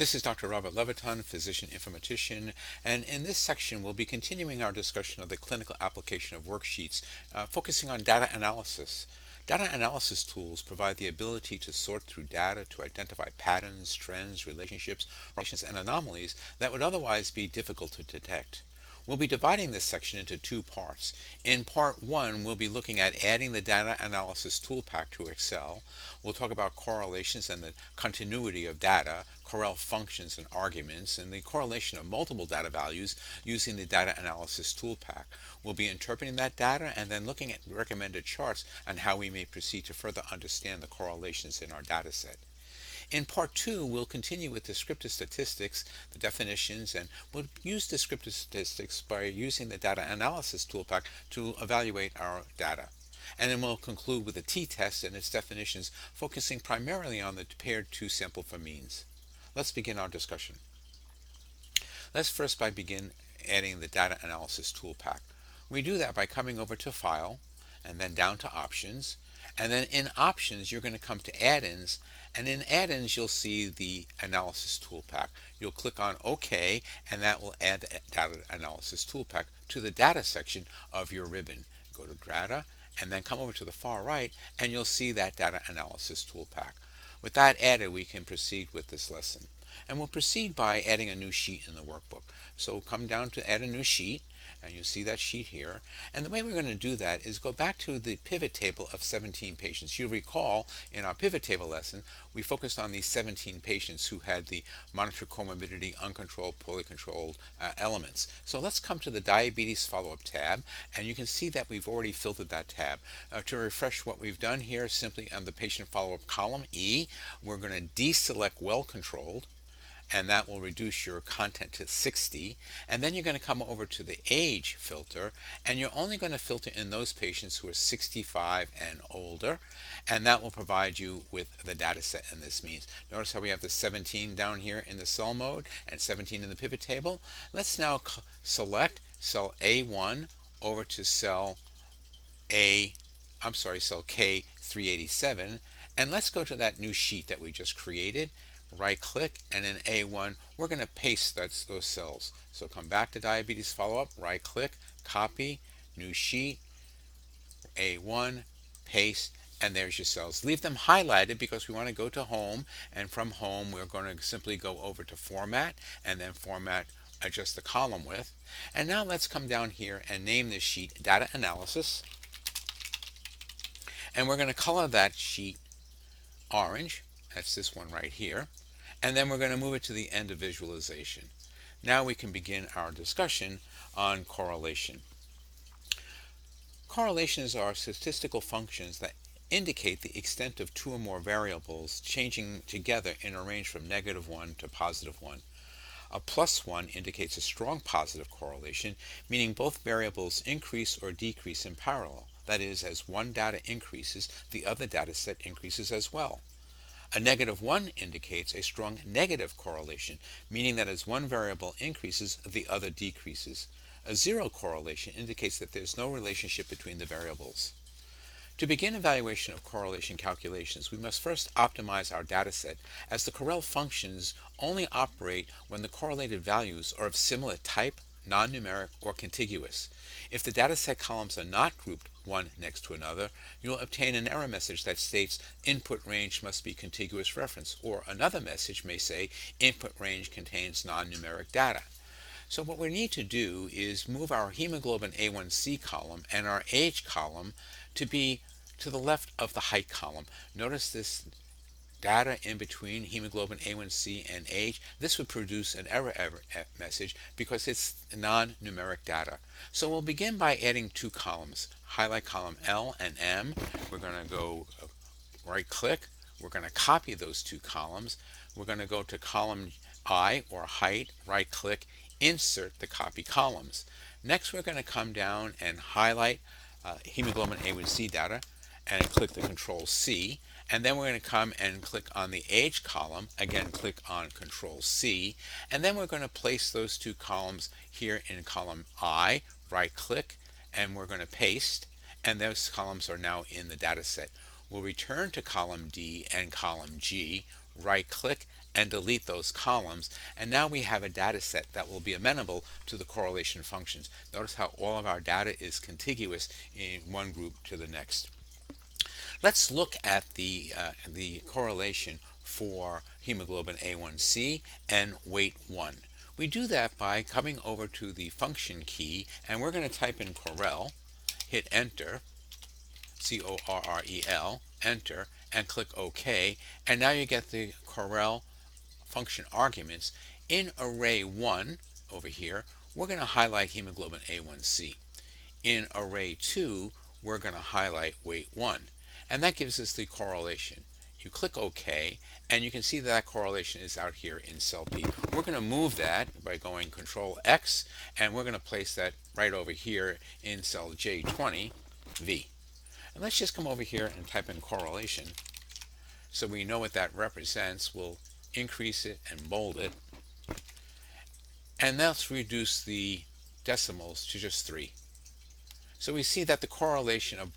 This is Dr. Robert Leviton, physician informatician, and in this section we'll be continuing our discussion of the clinical application of worksheets, focusing on data analysis. Data analysis tools provide the ability to sort through data to identify patterns, trends, relationships, and anomalies that would otherwise be difficult to detect. We'll be dividing this section into two parts. In part one, we'll be looking at adding the data analysis tool pack to Excel. We'll talk about correlations and the continuity of data, correl functions and arguments, and the correlation of multiple data values using the data analysis tool pack. We'll be interpreting that data and then looking at recommended charts on how we may proceed to further understand the correlations in our data set. In part two, we'll continue with descriptive statistics, the definitions, and we'll use descriptive statistics by using the data analysis toolpack to evaluate our data. And then we'll conclude with the t-test and its definitions, focusing primarily on the paired two-sample for means. Let's begin our discussion. Let's first begin adding the data analysis toolpack. We do that by coming over to File, and then down to Options, and then in Options you're going to come to Add-ins, and in Add-ins you'll see the Analysis Toolpack. You'll click on OK, and that will add the Data Analysis Toolpack to the Data section of your ribbon. Go to Data, and then come over to the far right, and you'll see that Data Analysis Toolpack. With that added, we can proceed with this lesson. And we'll proceed by adding a new sheet in the workbook. So come down to Add a New Sheet, and you see that sheet here. And the way we're going to do that is go back to the pivot table of 17 patients. You'll recall in our pivot table lesson, we focused on these 17 patients who had the monitored comorbidity, uncontrolled, poorly controlled elements. So let's come to the diabetes follow-up tab, and you can see that we've already filtered that tab. To refresh what we've done here, simply on the patient follow-up column E, we're going to deselect well controlled, and that will reduce your content to 60. And then you're going to come over to the age filter, and you're only going to filter in those patients who are 65 and older, and that will provide you with the data set in this means. Notice how we have the 17 down here in the cell mode and 17 in the pivot table. Let's now select cell A1 over to cell cell K387, and let's go to that new sheet that we just created. Right click, and in A1 we're going to paste those cells. So come back to diabetes follow-up, right click, copy, new sheet, A1, paste, and there's your cells. Leave them highlighted because we want to go to home, and from home we're going to simply go over to format, and then format, adjust the column width. And now let's come down here and name this sheet data analysis, and we're going to color that sheet orange. That's this one right here. And then we're going to move it to the end of visualization. Now we can begin our discussion on correlation. Correlations are statistical functions that indicate the extent of two or more variables changing together in a range from -1 to +1. A +1 indicates a strong positive correlation, meaning both variables increase or decrease in parallel. That is, as one data increases, the other data set increases as well. A -1 indicates a strong negative correlation, meaning that as one variable increases, the other decreases. A 0 correlation indicates that there's no relationship between the variables. To begin evaluation of correlation calculations, we must first optimize our dataset, as the correl functions only operate when the correlated values are of similar type, non-numeric, or contiguous. If the dataset columns are not grouped one next to another, you will obtain an error message that states input range must be contiguous reference, or another message may say input range contains non-numeric data. So what we need to do is move our hemoglobin A1C column and our age column to be to the left of the height column. Notice this data in between hemoglobin A1C and age. This would produce an error message because it's non-numeric data. So we'll begin by adding two columns. Highlight column L and M. We're going to go right click. We're going to copy those two columns. We're going to go to column I, or height, right click, insert the copy columns. Next we're going to come down and highlight hemoglobin A1C data and click the Control C, and then we're going to come and click on the age column, again click on Control C, and then we're going to place those two columns here in column I, right click, and we're going to paste, and those columns are now in the data set. We'll return to column D and column G, right click, and delete those columns. And now we have a data set that will be amenable to the correlation functions. Notice how all of our data is contiguous in one group to the next. Let's look at the correlation for hemoglobin A1C and weight 1. We do that by coming over to the function key, and we're going to type in Correl, hit enter, Correl, enter, and click OK. And now you get the Correl function arguments. In array 1 over here, we're going to highlight hemoglobin A1C. In array 2, we're going to highlight weight 1. And that gives us the correlation. You click OK, and you can see that correlation is out here in cell B. We're going to move that by going Control X, and we're going to place that right over here in cell J20V. And let's just come over here and type in correlation so we know what that represents. We'll increase it and bold it. And let's reduce the decimals to just 3. So we see that the correlation of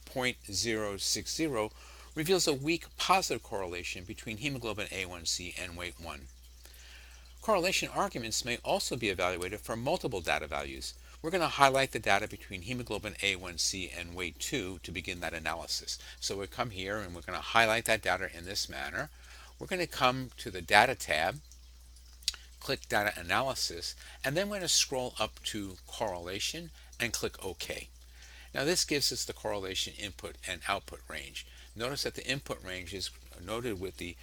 0.060 reveals a weak positive correlation between hemoglobin A1C and weight 1. Correlation arguments may also be evaluated for multiple data values. We're going to highlight the data between hemoglobin A1C and weight 2 to begin that analysis. So we come here and we're going to highlight that data in this manner. We're going to come to the Data tab, click Data Analysis, and then we're going to scroll up to Correlation and click OK. Now this gives us the correlation input and output range. Notice that the input range is noted with the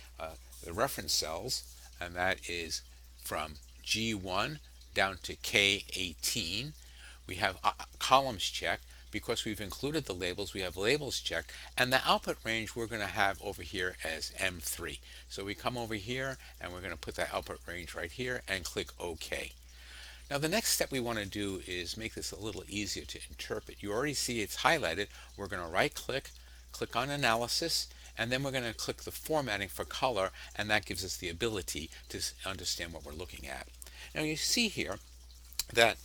reference cells, and that is from G1 down to K18. We have columns checked. Because we've included the labels, we have labels checked, and the output range we're going to have over here as M3. So we come over here and we're going to put that output range right here and click OK. Now the next step we want to do is make this a little easier to interpret. You already see it's highlighted. We're going to right click, click on Analysis, and then we're going to click the formatting for color, and that gives us the ability to understand what we're looking at. Now you see here that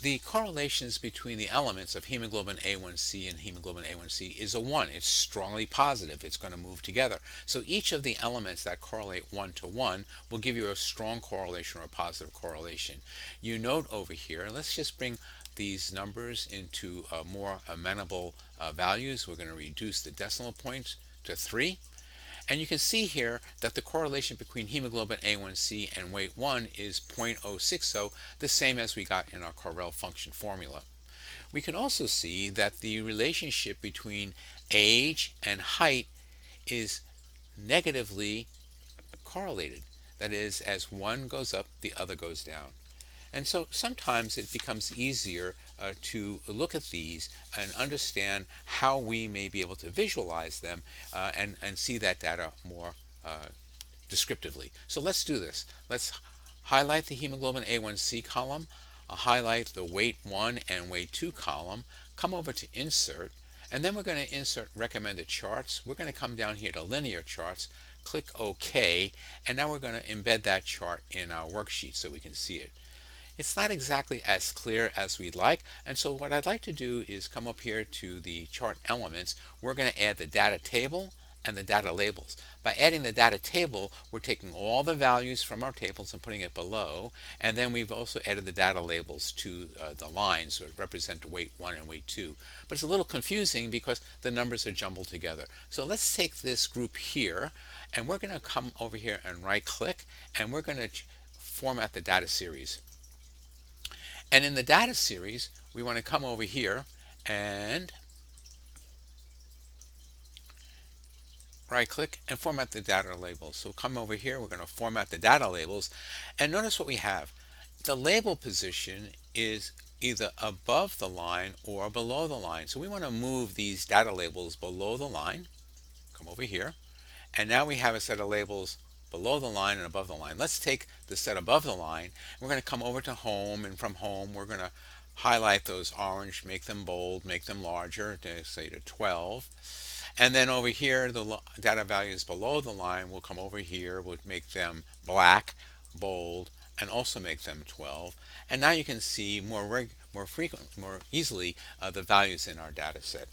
the correlations between the elements of hemoglobin A1C and hemoglobin A1C is a 1. It's strongly positive. It's going to move together. So each of the elements that correlate 1 to 1 will give you a strong correlation or a positive correlation. You note over here, let's just bring these numbers into more amenable values. We're going to reduce the decimal points to 3. And you can see here that the correlation between hemoglobin A1C and weight 1 is 0.060, the same as we got in our Correl function formula. We can also see that the relationship between age and height is negatively correlated. That is, as one goes up, the other goes down. And so sometimes it becomes easier to look at these and understand how we may be able to visualize them and see that data more descriptively. So let's do this. Let's highlight the hemoglobin A1C column, highlight the weight 1 and weight 2 column, come over to Insert, and then we're going to insert recommended charts. We're going to come down here to linear charts, click OK, and now we're going to embed that chart in our worksheet so we can see it. It's not exactly as clear as we'd like, and so what I'd like to do is come up here to the chart elements. We're going to add the data table and the data labels. By adding the data table, we're taking all the values from our tables and putting it below, and then we've also added the data labels to the lines that represent weight 1 and weight 2. But it's a little confusing because the numbers are jumbled together. So let's take this group here, and we're going to come over here and right click, and we're going to format the data series. And in the data series, we want to come over here and right click and format the data labels. So come over here, we're going to format the data labels, and notice what we have. The label position is either above the line or below the line. So we want to move these data labels below the line. Come over here, and now we have a set of labels below the line and above the line. Let's take the set above the line. We're going to come over to Home, and from Home we're going to highlight those orange, make them bold, make them larger, to say to 12. And then over here, the data values below the line will come over here, we'll make them black, bold, and also make them 12. And now you can see more easily the values in our data set.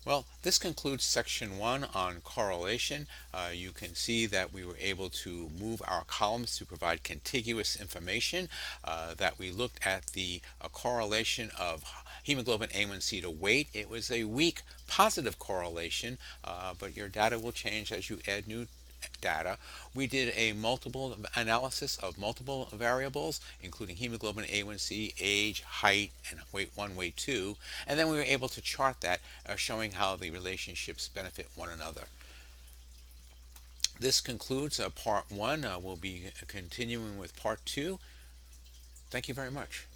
Well, this concludes section one on correlation. You can see that we were able to move our columns to provide contiguous information, that we looked at the correlation of hemoglobin A1C to weight. It was a weak positive correlation, but your data will change as you add new data. We did a multiple analysis of multiple variables, including hemoglobin A1C, age, height, and weight 1, weight 2, and then we were able to chart that, showing how the relationships benefit one another. This concludes part one. We'll be continuing with part two. Thank you very much.